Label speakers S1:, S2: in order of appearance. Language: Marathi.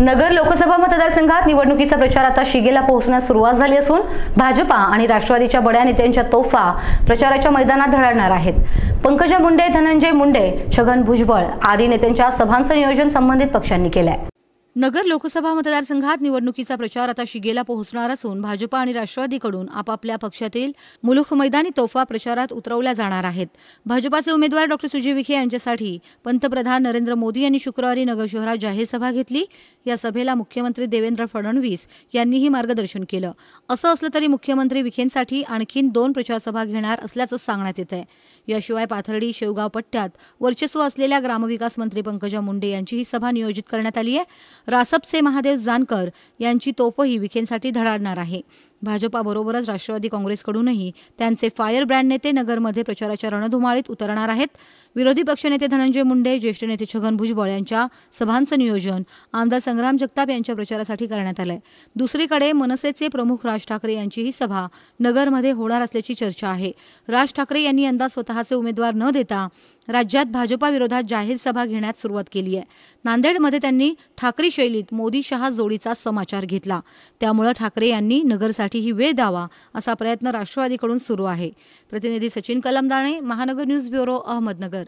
S1: नगर लोकसभा मतदारसंघात निवडणुकीचा प्रचार आता शिगेला पोहोचण्यास सुरुवात झाली असून भाजपा आणि राष्ट्रवादीच्या बड्या नेत्यांच्या तोफा प्रचाराच्या मैदानात धडकणार आहेत। पंकजा मुंडे, धनंजय मुंडे, छगन भुजबळ आदी नेत्यांच्या सभांचं नियोजन संबंधित पक्षांनी केलं आहे। नगर लोकसभा मतदारसंघात निवडणुकीचा प्रचार आता शिगेला पोहोचणार असून भाजपा आणि राष्ट्रवादीकडून आपापल्या पक्षातील मुलुख मैदानी तोफा प्रचारात उतरवल्या जाणार आहेत। भाजपाचे उमेदवार डॉ. सुजय विखे यांच्यासाठी पंतप्रधान नरेंद्र मोदी यांनी शुक्रवारी नगर शहरात जाहीर सभा घेतली। या सभेला मुख्यमंत्री देवेंद्र फडणवीस यांनीही मार्गदर्शन केलं। असं असलं तरी मुख्यमंत्री विखेंसाठी आणखीन 2 प्रचार सभा घेणार असल्याचं सांगण्यात येत आहे। याशिवाय पाथर्डी, शेवगाव पट्ट्यात वर्चस्व असलेल्या ग्रामविकास मंत्री पंकजा मुंडे यांचीही सभा नियोजित करण्यात आली आहे। रासपचे महादेव जानकर यांची तोफही विखेंसाठी धडाडणार आहे। भाजपाबरोबरच राष्ट्रवादी काँग्रेसकडूनही त्यांचे फायर ब्रँड नेते नगरमध्ये प्रचाराच्या रणधुमाळीत उतरणार आहेत। विरोधी पक्षनेते धनंजय मुंडे, ज्येष्ठ नेते छगन भुजबळ यांच्या सभांचं नियोजन आमदार संग्राम जगताप यांच्या प्रचारासाठी करण्यात आलंय। दुसरीकडे मनसेचे प्रमुख राज ठाकरे यांचीही सभा नगरमध्ये होणार असल्याची चर्चा आहे। राज ठाकरे यांनी यंदा स्वतःचे उमेदवार न देता राज्यात भाजपा विरोधात जाहीर सभा घेण्यास सुरुवात केली आहे। नांदेडमध्ये त्यांनी ठाकरे शैलीत मोदी-शहा जोडीचा समाचार घेतला। त्यामुळे ठाकरे यांनी नगरसाठीही वेळ द्यावा असा प्रयत्न राष्ट्रवादीकडून सुरू आहे। प्रतिनिधी सचिन कलमदाणे, महानगर न्यूज ब्युरो, अहमदनगर।